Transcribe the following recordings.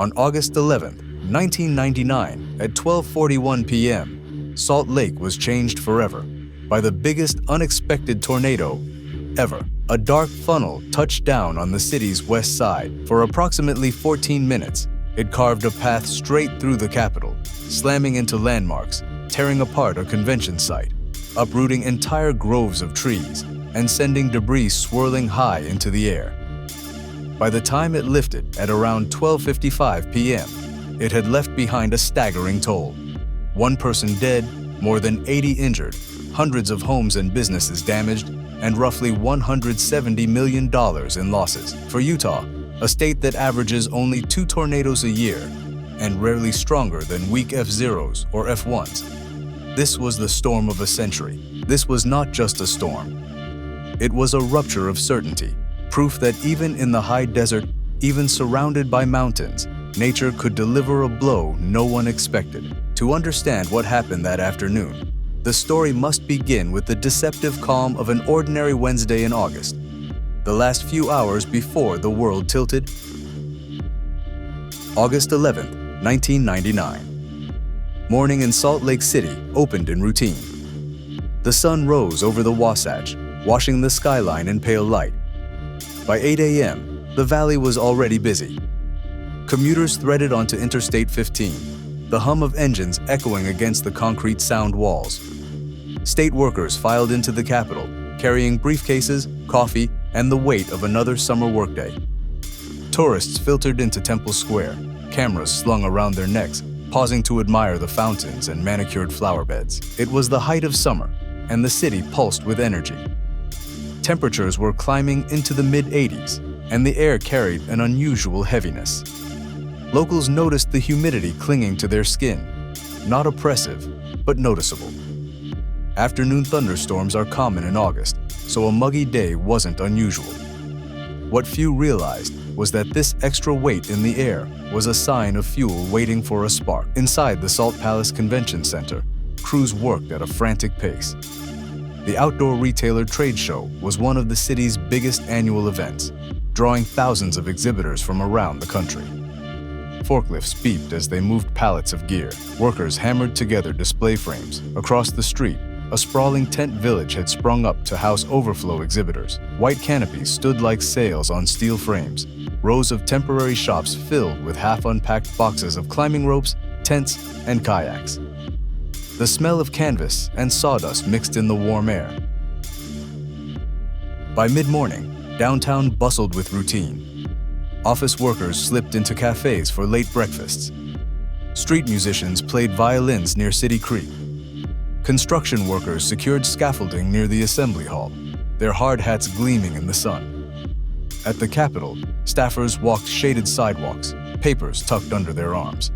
On August 11, 1999, at 12:41 p.m., Salt Lake was changed forever by the biggest unexpected tornado ever. A dark funnel touched down on the city's west side. For approximately 14 minutes, it carved a path straight through the capital, slamming into landmarks, tearing apart a convention site, uprooting entire groves of trees, and sending debris swirling high into the air. By the time it lifted at around 12:55 p.m., it had left behind a staggering toll. 1 person dead, more than 80 injured, hundreds of homes and businesses damaged, and roughly $170 million in losses. For Utah, a state that averages only 2 tornadoes a year and rarely stronger than weak F0s or F1s, this was the storm of a century. This was not just a storm. It was a rupture of certainty, proof that even in the high desert, even surrounded by mountains, nature could deliver a blow no one expected. To understand what happened that afternoon, the story must begin with the deceptive calm of an ordinary Wednesday in August, the last few hours before the world tilted. August 11th, 1999. Morning in Salt Lake City opened in routine. The sun rose over the Wasatch, washing the skyline in pale light. By 8 a.m., the valley was already busy. Commuters threaded onto Interstate 15, the hum of engines echoing against the concrete sound walls. State workers filed into the Capitol, carrying briefcases, coffee, and the weight of another summer workday. Tourists filtered into Temple Square, cameras slung around their necks, pausing to admire the fountains and manicured flower beds. It was the height of summer, and the city pulsed with energy. Temperatures were climbing into the mid-80s, and the air carried an unusual heaviness. Locals noticed the humidity clinging to their skin, not oppressive, but noticeable. Afternoon thunderstorms are common in August, so a muggy day wasn't unusual. What few realized was that this extra weight in the air was a sign of fuel waiting for a spark. Inside the Salt Palace Convention Center, crews worked at a frantic pace. The outdoor retailer trade show was one of the city's biggest annual events, drawing thousands of exhibitors from around the country. Forklifts beeped as they moved pallets of gear. Workers hammered together display frames. Across the street, a sprawling tent village had sprung up to house overflow exhibitors. White canopies stood like sails on steel frames. Rows of temporary shops filled with half-unpacked boxes of climbing ropes, tents, and kayaks. The smell of canvas and sawdust mixed in the warm air. By mid-morning, downtown bustled with routine. Office workers slipped into cafes for late breakfasts. Street musicians played violins near City Creek. Construction workers secured scaffolding near the Assembly Hall, their hard hats gleaming in the sun. At the Capitol, staffers walked shaded sidewalks, papers tucked under their arms.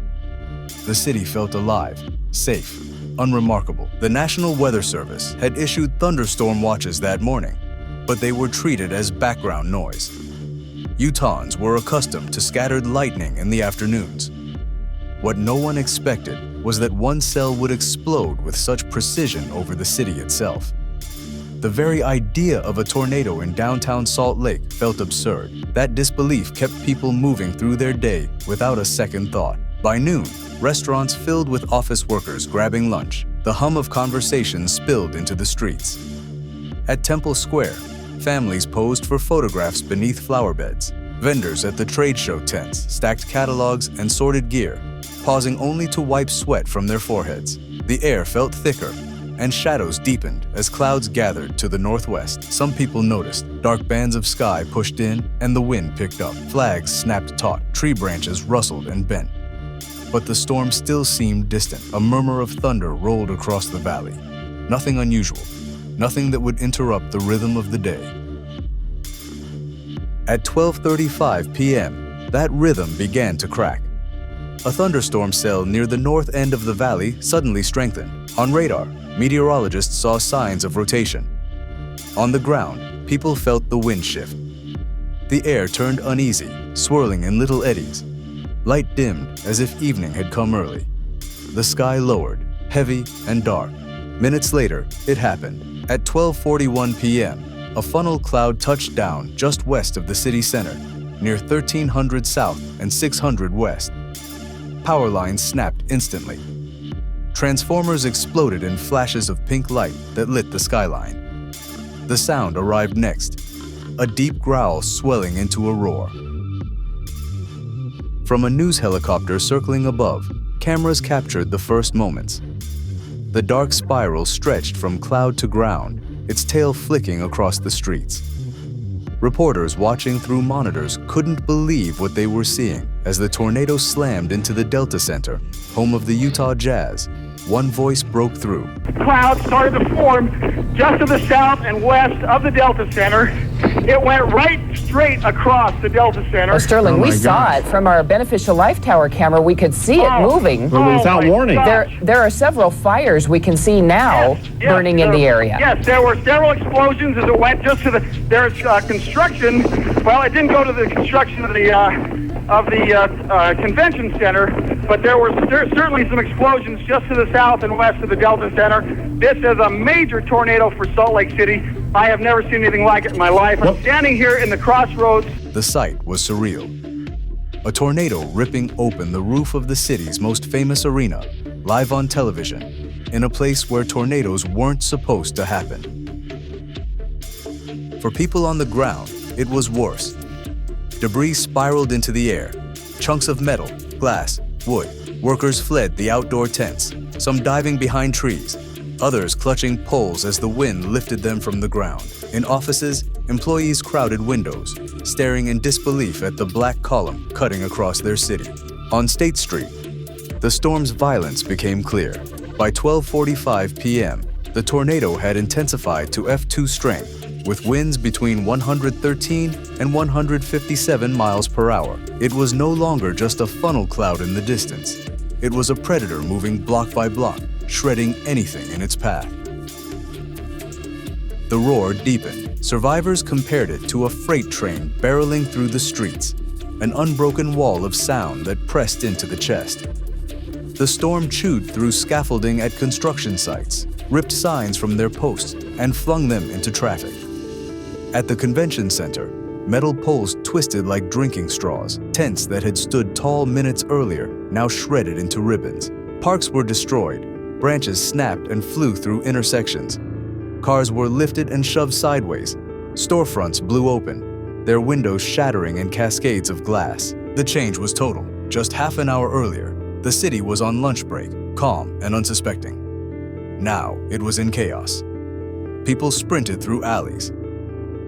The city felt alive, safe, unremarkable. The National Weather Service had issued thunderstorm watches that morning, but they were treated as background noise. Utahns were accustomed to scattered lightning in the afternoons. What no one expected was that one cell would explode with such precision over the city itself. The very idea of a tornado in downtown Salt Lake felt absurd. That disbelief kept people moving through their day without a second thought. By noon, restaurants filled with office workers grabbing lunch. The hum of conversation spilled into the streets. At Temple Square, families posed for photographs beneath flower beds. Vendors at the trade show tents stacked catalogs and sorted gear, pausing only to wipe sweat from their foreheads. The air felt thicker, and shadows deepened as clouds gathered to the northwest. Some people noticed dark bands of sky pushed in, and the wind picked up. Flags snapped taut, tree branches rustled and bent. But the storm still seemed distant. A murmur of thunder rolled across the valley. Nothing unusual, nothing that would interrupt the rhythm of the day. At 12:35 p.m., that rhythm began to crack. A thunderstorm cell near the north end of the valley suddenly strengthened. On radar, meteorologists saw signs of rotation. On the ground, people felt the wind shift. The air turned uneasy, swirling in little eddies. Light dimmed as if evening had come early. The sky lowered, heavy and dark. Minutes later, it happened. At 12:41 p.m., a funnel cloud touched down just west of the city center, near 1300 South and 600 West. Power lines snapped instantly. Transformers exploded in flashes of pink light that lit the skyline. The sound arrived next, a deep growl swelling into a roar. From a news helicopter circling above, cameras captured the first moments. The dark spiral stretched from cloud to ground, its tail flicking across the streets. Reporters watching through monitors couldn't believe what they were seeing as the tornado slammed into the Delta Center, home of the Utah Jazz. One voice broke through. Clouds started to form just to the south and west of the Delta Center. It went right straight across the Delta Center. Well, Sterling, we saw it from our beneficial life tower camera. We could see it moving. Without warning. There are several fires we can see now burning in the area. Yes, there were several explosions as it went just to the. There's construction. Well, it didn't go to the construction of the convention center, but there were certainly some explosions just to the south and west of the Delta Center. This is a major tornado for Salt Lake City. I have never seen anything like it in my life. I'm standing here in the crossroads. The sight was surreal. A tornado ripping open the roof of the city's most famous arena, live on television, in a place where tornadoes weren't supposed to happen. For people on the ground, it was worse. Debris spiraled into the air. Chunks of metal, glass, wood. Workers fled the outdoor tents, some diving behind trees, others clutching poles as the wind lifted them from the ground. In offices, employees crowded windows, staring in disbelief at the black column cutting across their city. On State Street, the storm's violence became clear. By 12:45 p.m., the tornado had intensified to F2 strength, with winds between 113 and 157 miles per hour. It was no longer just a funnel cloud in the distance. It was a predator moving block by block, shredding anything in its path. The roar deepened. Survivors compared it to a freight train barreling through the streets, an unbroken wall of sound that pressed into the chest. The storm chewed through scaffolding at construction sites, ripped signs from their posts, and flung them into traffic. At the convention center, metal poles twisted like drinking straws. Tents that had stood tall minutes earlier now shredded into ribbons. Parks were destroyed. Branches snapped and flew through intersections. Cars were lifted and shoved sideways. Storefronts blew open, their windows shattering in cascades of glass. The change was total. Just half an hour earlier, the city was on lunch break, calm and unsuspecting. Now it was in chaos. People sprinted through alleys.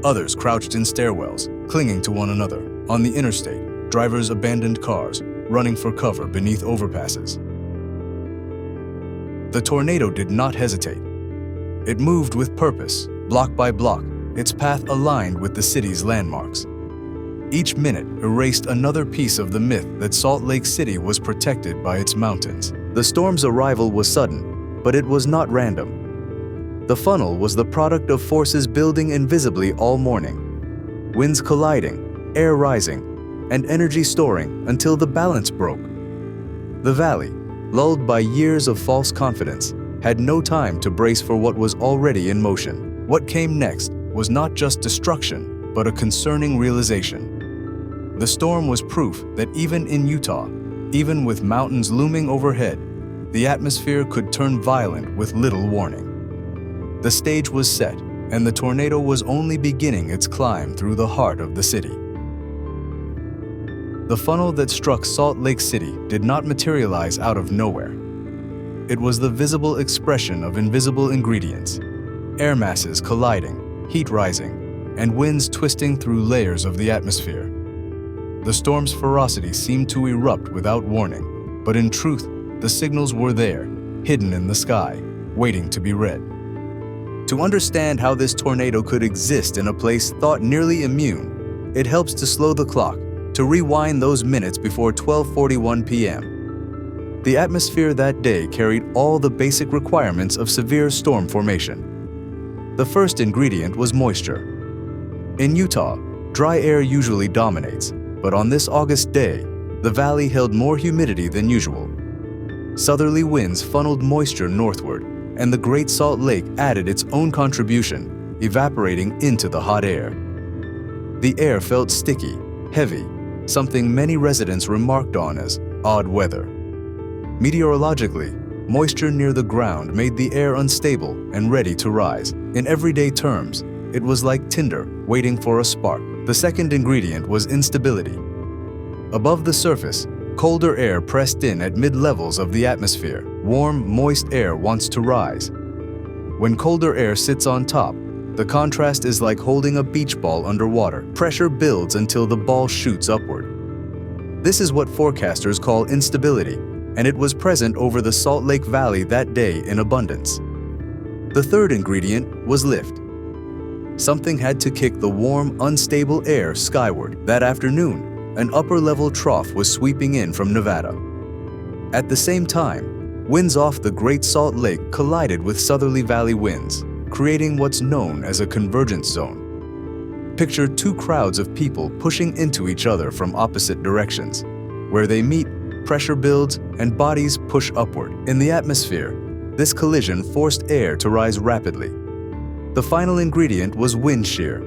Others crouched in stairwells, clinging to one another. On the interstate, drivers abandoned cars, running for cover beneath overpasses. The tornado did not hesitate. It moved with purpose, block by block, its path aligned with the city's landmarks. Each minute erased another piece of the myth that Salt Lake City was protected by its mountains. The storm's arrival was sudden, but it was not random. The funnel was the product of forces building invisibly all morning. Winds colliding, air rising, and energy storing until the balance broke. The valley, lulled by years of false confidence, had no time to brace for what was already in motion. What came next was not just destruction, but a concerning realization. The storm was proof that even in Utah, even with mountains looming overhead, the atmosphere could turn violent with little warning. The stage was set, and the tornado was only beginning its climb through the heart of the city. The funnel that struck Salt Lake City did not materialize out of nowhere. It was the visible expression of invisible ingredients, air masses colliding, heat rising, and winds twisting through layers of the atmosphere. The storm's ferocity seemed to erupt without warning, but in truth, the signals were there, hidden in the sky, waiting to be read. To understand how this tornado could exist in a place thought nearly immune, it helps to slow the clock, to rewind those minutes before 12:41 p.m. The atmosphere that day carried all the basic requirements of severe storm formation. The first ingredient was moisture. In Utah, dry air usually dominates, but on this August day, the valley held more humidity than usual. Southerly winds funneled moisture northward, and the Great Salt Lake added its own contribution, evaporating into the hot air. The air felt sticky, heavy, something many residents remarked on as odd weather. Meteorologically, moisture near the ground made the air unstable and ready to rise. In everyday terms, it was like tinder waiting for a spark. The second ingredient was instability. Above the surface, colder air pressed in at mid-levels of the atmosphere. Warm, moist air wants to rise. When colder air sits on top, the contrast is like holding a beach ball underwater. Pressure builds until the ball shoots upward. This is what forecasters call instability, and it was present over the Salt Lake Valley that day in abundance. The third ingredient was lift. Something had to kick the warm, unstable air skyward. That afternoon, an upper-level trough was sweeping in from Nevada. At the same time, winds off the Great Salt Lake collided with southerly valley winds, creating what's known as a convergence zone. Picture two crowds of people pushing into each other from opposite directions. Where they meet, pressure builds and bodies push upward. In the atmosphere, this collision forced air to rise rapidly. The final ingredient was wind shear,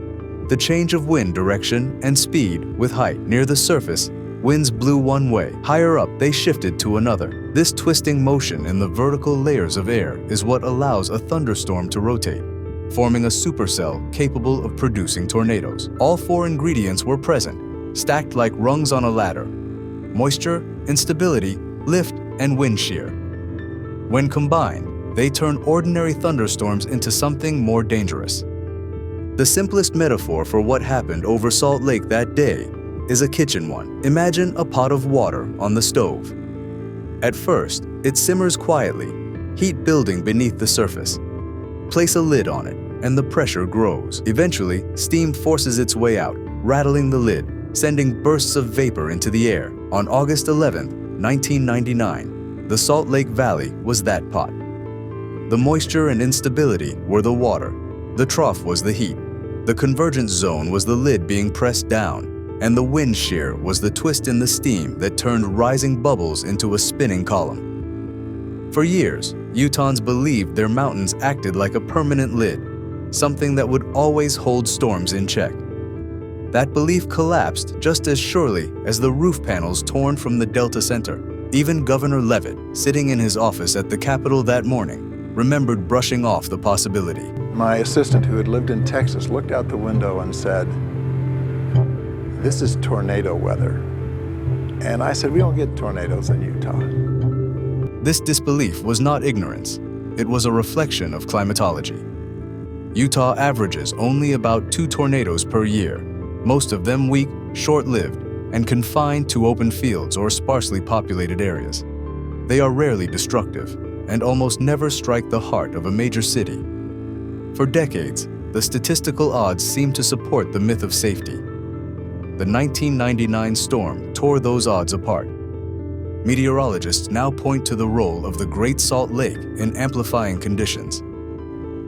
the change of wind direction and speed with height. Near the surface, winds blew one way. Higher up, they shifted to another. This twisting motion in the vertical layers of air is what allows a thunderstorm to rotate, forming a supercell capable of producing tornadoes. All four ingredients were present, stacked like rungs on a ladder: moisture, instability, lift, and wind shear. When combined, they turn ordinary thunderstorms into something more dangerous. The simplest metaphor for what happened over Salt Lake that day is a kitchen one. Imagine a pot of water on the stove. At first, it simmers quietly, heat building beneath the surface. Place a lid on it, and the pressure grows. Eventually, steam forces its way out, rattling the lid, sending bursts of vapor into the air. On August 11, 1999, the Salt Lake Valley was that pot. The moisture and instability were the water. The trough was the heat. The convergence zone was the lid being pressed down, and the wind shear was the twist in the steam that turned rising bubbles into a spinning column. For years, Utahns believed their mountains acted like a permanent lid, something that would always hold storms in check. That belief collapsed just as surely as the roof panels torn from the Delta Center. Even Governor Levitt, sitting in his office at the Capitol that morning, remembered brushing off the possibility. My assistant, who had lived in Texas, looked out the window and said, "This is tornado weather." And I said, "We don't get tornadoes in Utah." This disbelief was not ignorance. It was a reflection of climatology. Utah averages only about 2 tornadoes per year, most of them weak, short-lived, and confined to open fields or sparsely populated areas. They are rarely destructive and almost never strike the heart of a major city. For decades, the statistical odds seem to support the myth of safety. The 1999 storm tore those odds apart. Meteorologists now point to the role of the Great Salt Lake in amplifying conditions.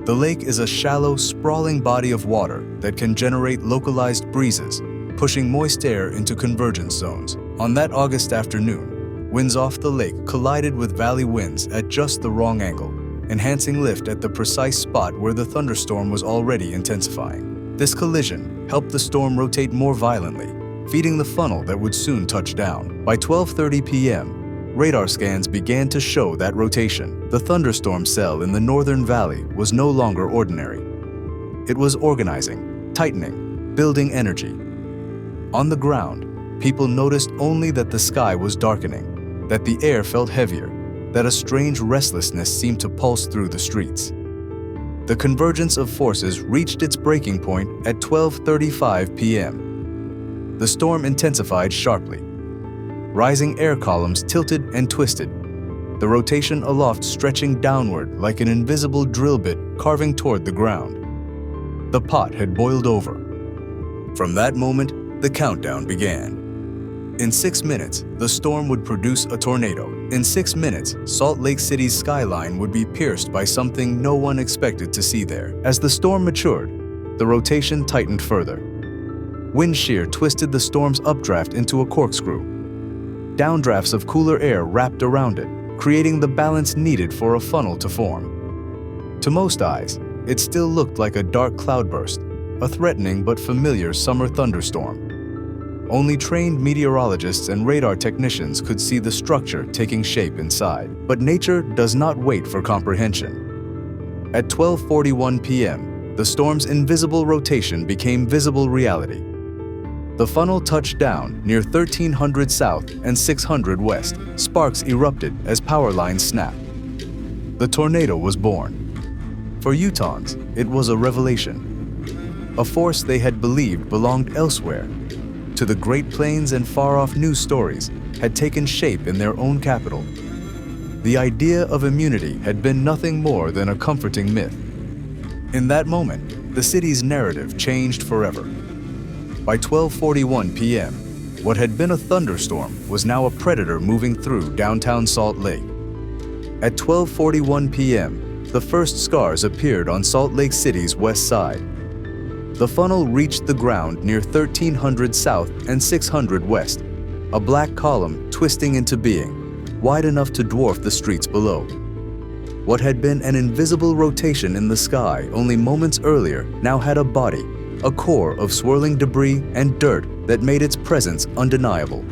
The lake is a shallow, sprawling body of water that can generate localized breezes, pushing moist air into convergence zones. On that August afternoon, winds off the lake collided with valley winds at just the wrong angle, enhancing lift at the precise spot where the thunderstorm was already intensifying. This collision helped the storm rotate more violently, feeding the funnel that would soon touch down. By 12:30 p.m., radar scans began to show that rotation. The thunderstorm cell in the northern valley was no longer ordinary. It was organizing, tightening, building energy. On the ground, people noticed only that the sky was darkening, that the air felt heavier, that a strange restlessness seemed to pulse through the streets. The convergence of forces reached its breaking point at 12:35 p.m. The storm intensified sharply. Rising air columns tilted and twisted, the rotation aloft stretching downward like an invisible drill bit carving toward the ground. The pot had boiled over. From that moment, the countdown began. In 6 minutes, the storm would produce a tornado. In 6 minutes, Salt Lake City's skyline would be pierced by something no one expected to see there. As the storm matured, the rotation tightened further. Wind shear twisted the storm's updraft into a corkscrew. Downdrafts of cooler air wrapped around it, creating the balance needed for a funnel to form. To most eyes, it still looked like a dark cloudburst, a threatening but familiar summer thunderstorm. Only trained meteorologists and radar technicians could see the structure taking shape inside. But nature does not wait for comprehension. At 12:41 p.m., the storm's invisible rotation became visible reality. The funnel touched down near 1300 south and 600 west. Sparks erupted as power lines snapped. The tornado was born. For Utahns, it was a revelation. A force they had believed belonged elsewhere, to the Great Plains and far-off news stories, had taken shape in their own capital. The idea of immunity had been nothing more than a comforting myth. In that moment, the city's narrative changed forever. By 12:41 p.m., what had been a thunderstorm was now a predator moving through downtown Salt Lake. At 12:41 p.m., the first scars appeared on Salt Lake City's west side. The funnel reached the ground near 1300 south and 600 west, a black column twisting into being, wide enough to dwarf the streets below. What had been an invisible rotation in the sky only moments earlier now had a body, a core of swirling debris and dirt that made its presence undeniable.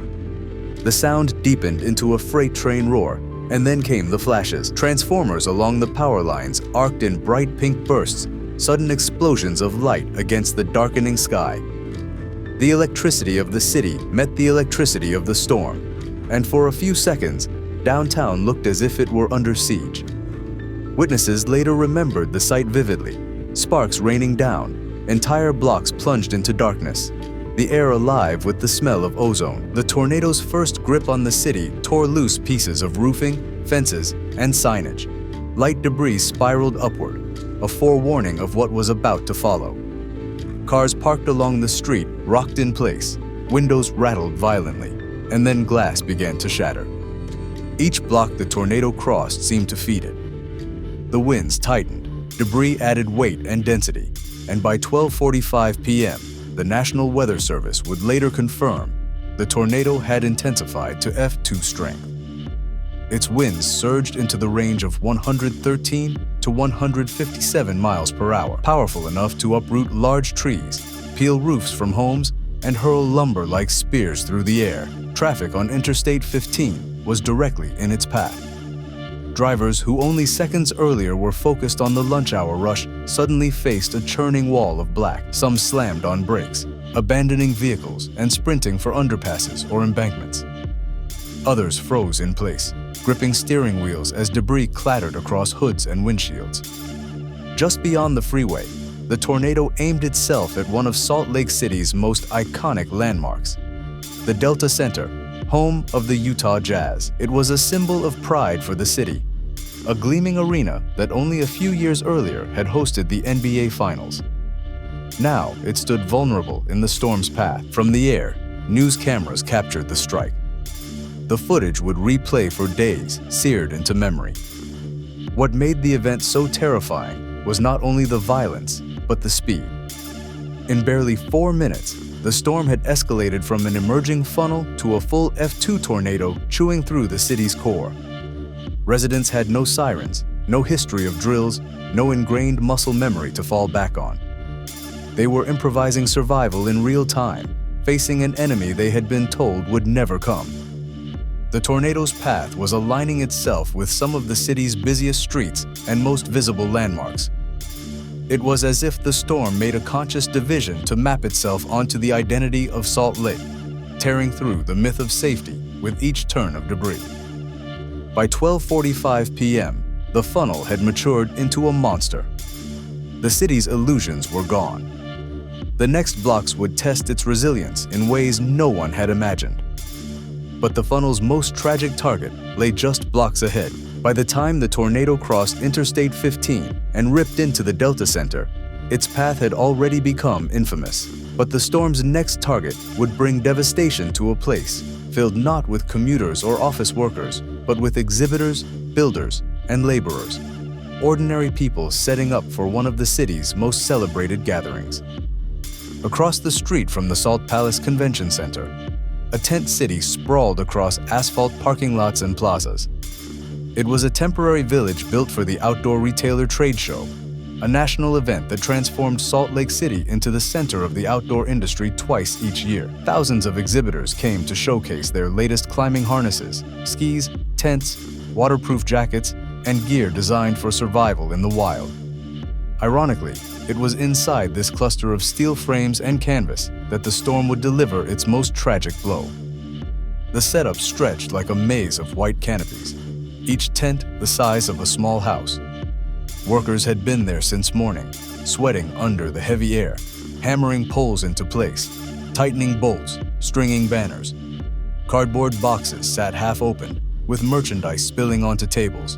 The sound deepened into a freight train roar, and then came the flashes. Transformers along the power lines arced in bright pink bursts, sudden explosions of light against the darkening sky. The electricity of the city met the electricity of the storm, and for a few seconds, downtown looked as if it were under siege. Witnesses later remembered the sight vividly, sparks raining down, entire blocks plunged into darkness, the air alive with the smell of ozone. The tornado's first grip on the city tore loose pieces of roofing, fences, and signage. Light debris spiraled upward, a forewarning of what was about to follow. Cars parked along the street rocked in place, windows rattled violently, and then glass began to shatter. Each block the tornado crossed seemed to feed it. The winds tightened, debris added weight and density, and by 12:45 p.m., the National Weather Service would later confirm the tornado had intensified to F2 strength. Its winds surged into the range of 113 to 157 miles per hour, powerful enough to uproot large trees, peel roofs from homes, and hurl lumber like spears through the air. Traffic on Interstate 15 was directly in its path. Drivers who only seconds earlier were focused on the lunch hour rush suddenly faced a churning wall of black. Some slammed on brakes, abandoning vehicles and sprinting for underpasses or embankments. Others froze in place, gripping steering wheels as debris clattered across hoods and windshields. Just beyond the freeway, the tornado aimed itself at one of Salt Lake City's most iconic landmarks, the Delta Center, home of the Utah Jazz. It was a symbol of pride for the city, a gleaming arena that only a few years earlier had hosted the NBA Finals. Now it stood vulnerable in the storm's path. From the air, news cameras captured the strike. The footage would replay for days, seared into memory. What made the event so terrifying was not only the violence, but the speed. In barely 4 minutes, the storm had escalated from an emerging funnel to a full F2 tornado chewing through the city's core. Residents had no sirens, no history of drills, no ingrained muscle memory to fall back on. They were improvising survival in real time, facing an enemy they had been told would never come. The tornado's path was aligning itself with some of the city's busiest streets and most visible landmarks. It was as if the storm made a conscious division to map itself onto the identity of Salt Lake, tearing through the myth of safety with each turn of debris. By 12:45 p.m., the funnel had matured into a monster. The city's illusions were gone. The next blocks would test its resilience in ways no one had imagined. But the funnel's most tragic target lay just blocks ahead. By the time the tornado crossed Interstate 15 and ripped into the Delta Center, its path had already become infamous. But the storm's next target would bring devastation to a place filled not with commuters or office workers, but with exhibitors, builders, and laborers. Ordinary people setting up for one of the city's most celebrated gatherings. Across the street from the Salt Palace Convention Center, a tent city sprawled across asphalt parking lots and plazas. It was a temporary village built for the outdoor retailer trade show, a national event that transformed Salt Lake City into the center of the outdoor industry twice each year. Thousands of exhibitors came to showcase their latest climbing harnesses, skis, tents, waterproof jackets, and gear designed for survival in the wild. Ironically, it was inside this cluster of steel frames and canvas that the storm would deliver its most tragic blow. The setup stretched like a maze of white canopies, each tent the size of a small house. Workers had been there since morning, sweating under the heavy air, hammering poles into place, tightening bolts, stringing banners. Cardboard boxes sat half opened, with merchandise spilling onto tables.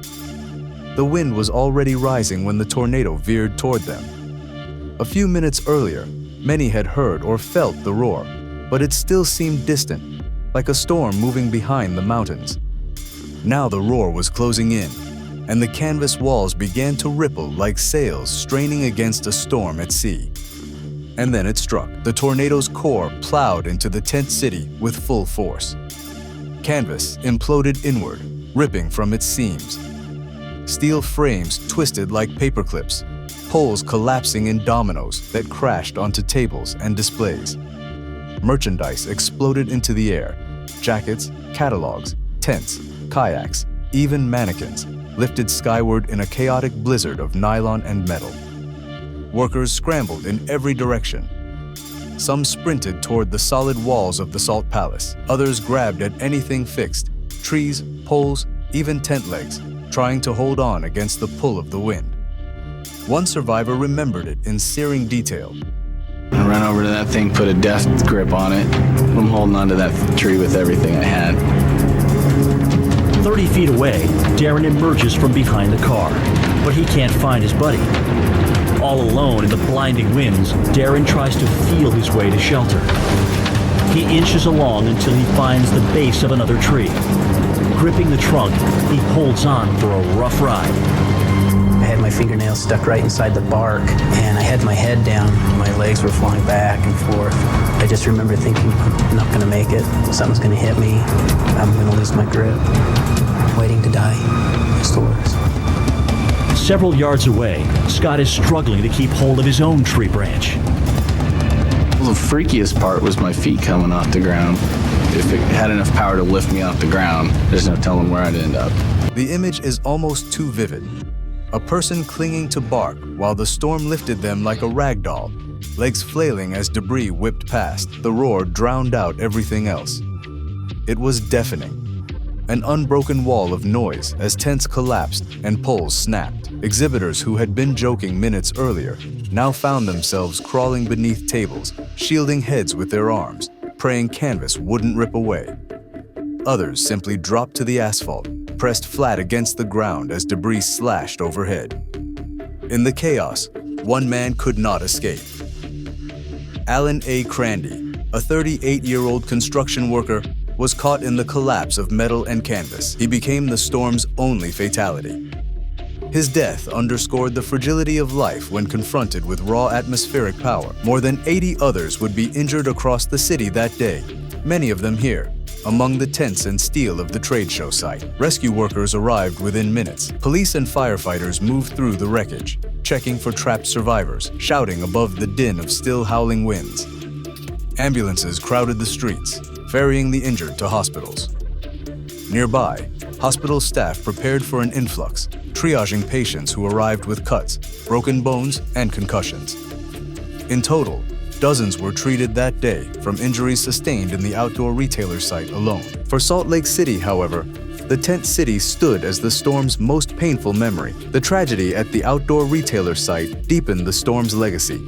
The wind was already rising when the tornado veered toward them. A few minutes earlier, many had heard or felt the roar, but it still seemed distant, like a storm moving behind the mountains. Now the roar was closing in, and the canvas walls began to ripple like sails straining against a storm at sea. And then it struck. The tornado's core plowed into the tent city with full force. Canvas imploded inward, ripping from its seams. Steel frames twisted like paperclips, poles collapsing in dominoes that crashed onto tables and displays. Merchandise exploded into the air. Jackets, catalogs, tents, kayaks, even mannequins lifted skyward in a chaotic blizzard of nylon and metal. Workers scrambled in every direction. Some sprinted toward the solid walls of the Salt Palace. Others grabbed at anything fixed, trees, poles, even tent legs, trying to hold on against the pull of the wind. One survivor remembered it in searing detail. I ran over to that thing, put a death grip on it. I'm holding onto that tree with everything I had. 30 feet away, Darren emerges from behind the car, but he can't find his buddy. All alone in the blinding winds, Darren tries to feel his way to shelter. He inches along until he finds the base of another tree. Gripping the trunk, he holds on for a rough ride. I had my fingernails stuck right inside the bark, and I had my head down. My legs were flying back and forth. I just remember thinking, I'm not gonna make it. Something's gonna hit me. I'm gonna lose my grip. Waiting to die. Just the worst. Several yards away, Scott is struggling to keep hold of his own tree branch. The freakiest part was my feet coming off the ground. If it had enough power to lift me off the ground, there's no telling where I'd end up. The image is almost too vivid. A person clinging to bark while the storm lifted them like a rag doll, legs flailing as debris whipped past. The roar drowned out everything else. It was deafening. An unbroken wall of noise as tents collapsed and poles snapped. Exhibitors who had been joking minutes earlier now found themselves crawling beneath tables, shielding heads with their arms, praying canvas wouldn't rip away. Others simply dropped to the asphalt, pressed flat against the ground as debris slashed overhead. In the chaos, one man could not escape. Alan A. Crandy, a 38-year-old construction worker, was caught in the collapse of metal and canvas. He became the storm's only fatality. His death underscored the fragility of life when confronted with raw atmospheric power. More than 80 others would be injured across the city that day, many of them here, among the tents and steel of the trade show site. Rescue workers arrived within minutes. Police and firefighters moved through the wreckage, checking for trapped survivors, shouting above the din of still howling winds. Ambulances crowded the streets, ferrying the injured to hospitals. Nearby, hospital staff prepared for an influx, triaging patients who arrived with cuts, broken bones, and concussions. In total, dozens were treated that day from injuries sustained in the outdoor retailer site alone. For Salt Lake City, however, the tent city stood as the storm's most painful memory. The tragedy at the outdoor retailer site deepened the storm's legacy.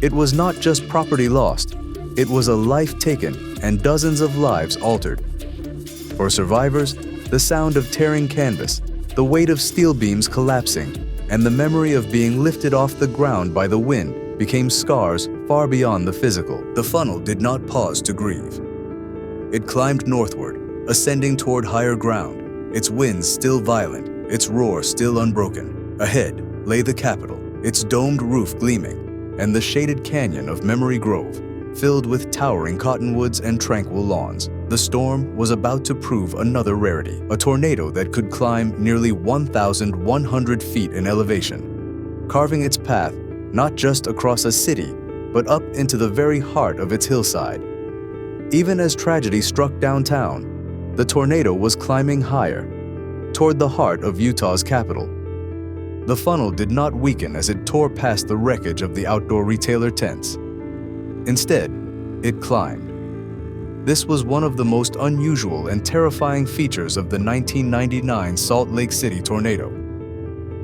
It was not just property lost, it was a life taken and dozens of lives altered. For survivors, the sound of tearing canvas, the weight of steel beams collapsing, and the memory of being lifted off the ground by the wind became scars far beyond the physical. The funnel did not pause to grieve. It climbed northward, ascending toward higher ground, its winds still violent, its roar still unbroken. Ahead lay the Capitol, its domed roof gleaming, and the shaded canyon of Memory Grove, filled with towering cottonwoods and tranquil lawns. The storm was about to prove another rarity, a tornado that could climb nearly 1,100 feet in elevation. carving its path not just across a city, but up into the very heart of its hillside. Even as tragedy struck downtown, the tornado was climbing higher, toward the heart of Utah's capital. The funnel did not weaken as it tore past the wreckage of the outdoor retailer tents. Instead, it climbed. This was one of the most unusual and terrifying features of the 1999 Salt Lake City tornado.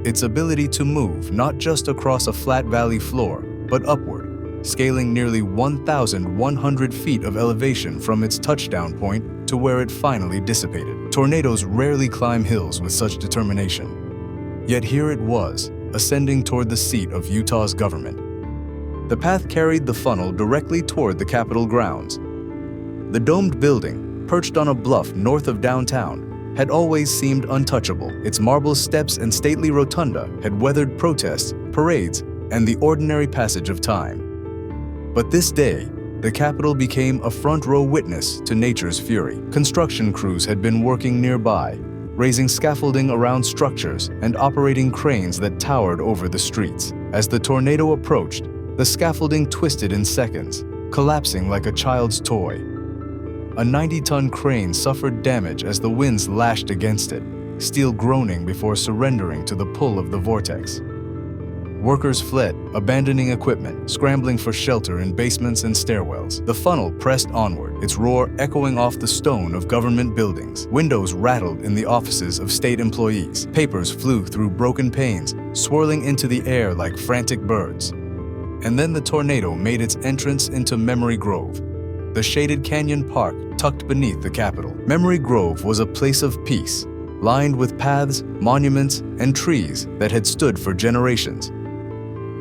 Its ability to move not just across a flat valley floor, but upward, scaling nearly 1,100 feet of elevation from its touchdown point to where it finally dissipated. Tornadoes rarely climb hills with such determination. Yet here it was, ascending toward the seat of Utah's government. The path carried the funnel directly toward the Capitol grounds. The domed building, perched on a bluff north of downtown, had always seemed untouchable. Its marble steps and stately rotunda had weathered protests, parades, and the ordinary passage of time. But this day, the Capitol became a front-row witness to nature's fury. Construction crews had been working nearby, raising scaffolding around structures and operating cranes that towered over the streets. As the tornado approached, the scaffolding twisted in seconds, collapsing like a child's toy. A 90-ton crane suffered damage as the winds lashed against it, steel groaning before surrendering to the pull of the vortex. Workers fled, abandoning equipment, scrambling for shelter in basements and stairwells. The funnel pressed onward, its roar echoing off the stone of government buildings. Windows rattled in the offices of state employees. Papers flew through broken panes, swirling into the air like frantic birds. And then the tornado made its entrance into Memory Grove, the shaded canyon park tucked beneath the Capitol. Memory Grove was a place of peace, lined with paths, monuments, and trees that had stood for generations.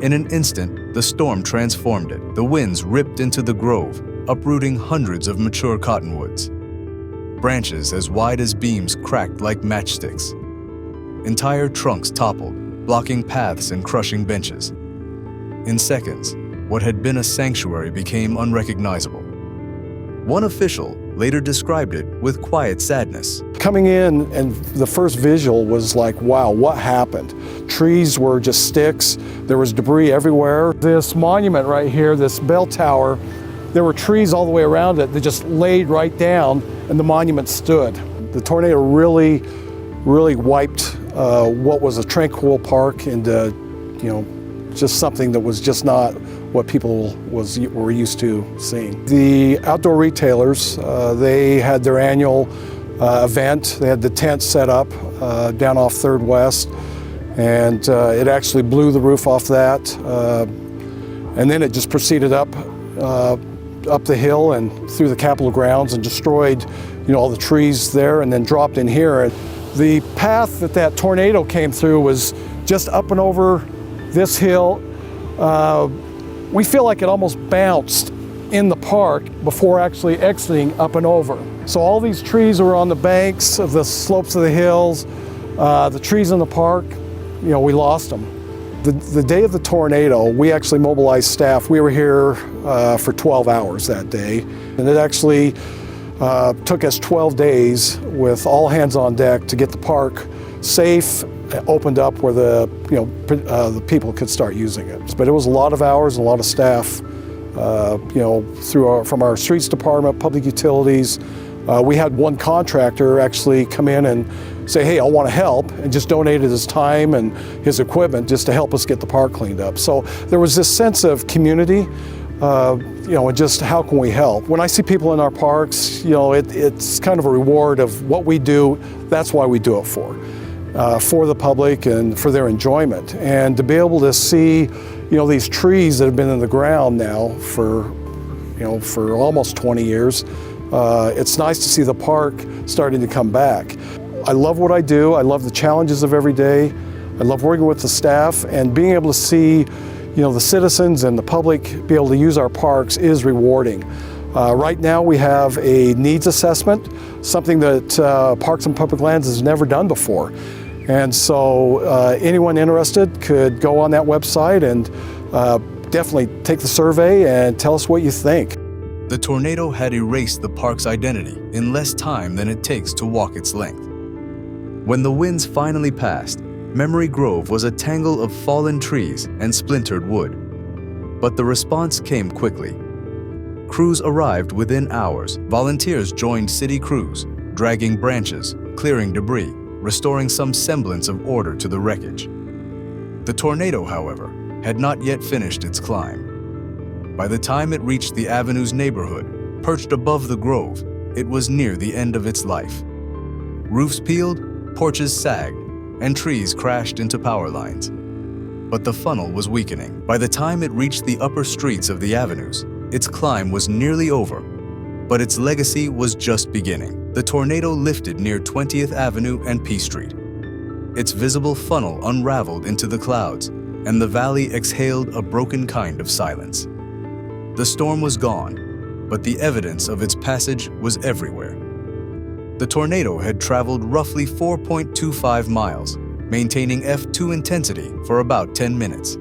In an instant, the storm transformed it. The winds ripped into the grove, uprooting hundreds of mature cottonwoods. Branches as wide as beams cracked like matchsticks. Entire trunks toppled, blocking paths and crushing benches. In seconds, what had been a sanctuary became unrecognizable. One official later described it with quiet sadness. Coming in, and the first visual was like, wow, what happened? Trees were just sticks. There was debris everywhere. This monument right here, this bell tower, there were trees all the way around it that just laid right down, and the monument stood. The tornado really wiped what was a tranquil park into, just something that was just not what people were used to seeing. The outdoor retailers, they had their annual event. They had the tent set up down off 3rd West, and it actually blew the roof off that. And then it just proceeded up the hill and through the Capitol grounds and destroyed, all the trees there, and then dropped in here. The path that tornado came through was just up and over this hill. We feel like it almost bounced in the park before actually exiting up and over. So all these trees were on the banks of the slopes of the hills. The trees in the park, we lost them. The day of the tornado, we actually mobilized staff. We were here for 12 hours that day. And it actually took us 12 days with all hands on deck to get the park safe, opened up where the people could start using it. But it was a lot of hours and a lot of staff, from our streets department, public utilities. We had one contractor actually come in and say, hey, I want to help, and just donated his time and his equipment just to help us get the park cleaned up. So there was this sense of community, and just how can we help? When I see people in our parks, it's kind of a reward of what we do. That's why we do it for the public and for their enjoyment. And to be able to see, these trees that have been in the ground now for almost 20 years, it's nice to see the park starting to come back. I love what I do. I love the challenges of every day. I love working with the staff, and being able to see, the citizens and the public be able to use our parks is rewarding. Right now we have a needs assessment, something that Parks and Public Lands has never done before. And so anyone interested could go on that website and definitely take the survey and tell us what you think. The tornado had erased the park's identity in less time than it takes to walk its length. When the winds finally passed, Memory Grove was a tangle of fallen trees and splintered wood. But the response came quickly. Crews arrived within hours. Volunteers joined city crews, dragging branches, clearing debris, restoring some semblance of order to the wreckage. The tornado, however, had not yet finished its climb. By the time it reached the avenue's neighborhood, perched above the grove, it was near the end of its life. Roofs peeled, porches sagged, and trees crashed into power lines. But the funnel was weakening. By the time it reached the upper streets of the avenues, its climb was nearly over, but its legacy was just beginning. The tornado lifted near 20th Avenue and P Street. Its visible funnel unraveled into the clouds, and the valley exhaled a broken kind of silence. The storm was gone, but the evidence of its passage was everywhere. The tornado had traveled roughly 4.25 miles, maintaining F2 intensity for about 10 minutes.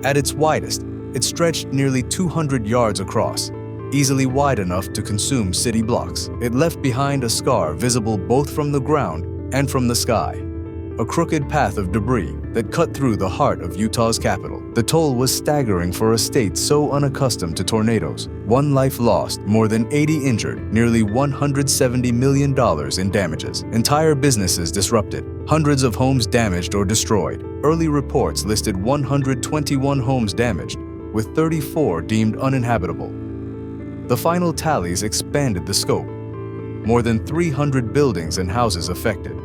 At its widest, it stretched nearly 200 yards across, easily wide enough to consume city blocks. It left behind a scar visible both from the ground and from the sky, a crooked path of debris that cut through the heart of Utah's capital. The toll was staggering for a state so unaccustomed to tornadoes. 1 life lost, more than 80 injured, nearly $170 million in damages. Entire businesses disrupted, hundreds of homes damaged or destroyed. Early reports listed 121 homes damaged, with 34 deemed uninhabitable. The final tallies expanded the scope. More than 300 buildings and houses affected,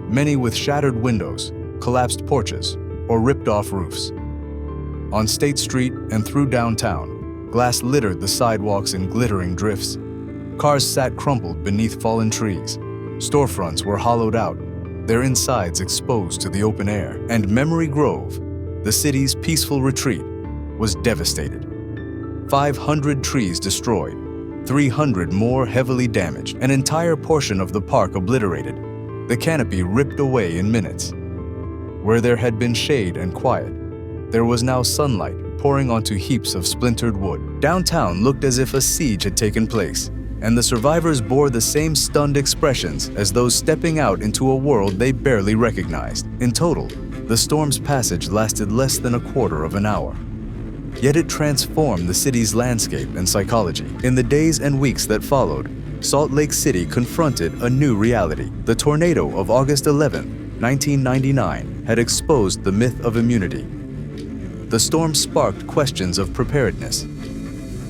many with shattered windows, collapsed porches, or ripped-off roofs. On State Street and through downtown, glass littered the sidewalks in glittering drifts. Cars sat crumpled beneath fallen trees. Storefronts were hollowed out, their insides exposed to the open air. And Memory Grove, the city's peaceful retreat, was devastated. 500 trees destroyed, 300 more heavily damaged, an entire portion of the park obliterated, the canopy ripped away in minutes. Where there had been shade and quiet, there was now sunlight pouring onto heaps of splintered wood. Downtown looked as if a siege had taken place, and the survivors bore the same stunned expressions as those stepping out into a world they barely recognized. In total, the storm's passage lasted less than a quarter of an hour. Yet it transformed the city's landscape and psychology. In the days and weeks that followed, Salt Lake City confronted a new reality. The tornado of August 11, 1999 had exposed the myth of immunity. The storm sparked questions of preparedness.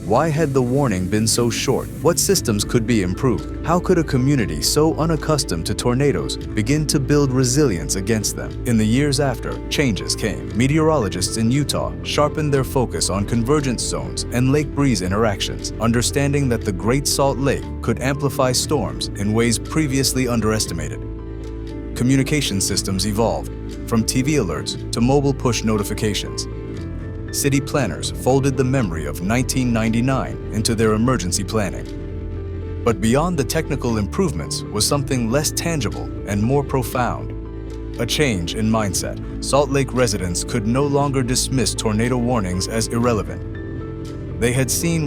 Why had the warning been so short? What systems could be improved? How could a community so unaccustomed to tornadoes begin to build resilience against them? In the years after, changes came. Meteorologists in Utah sharpened their focus on convergence zones and lake breeze interactions, understanding that the Great Salt Lake could amplify storms in ways previously underestimated. Communication systems evolved, from TV alerts to mobile push notifications. City planners folded the memory of 1999 into their emergency planning. But beyond the technical improvements was something less tangible and more profound. A change in mindset. Salt Lake residents could no longer dismiss tornado warnings as irrelevant. They had seen what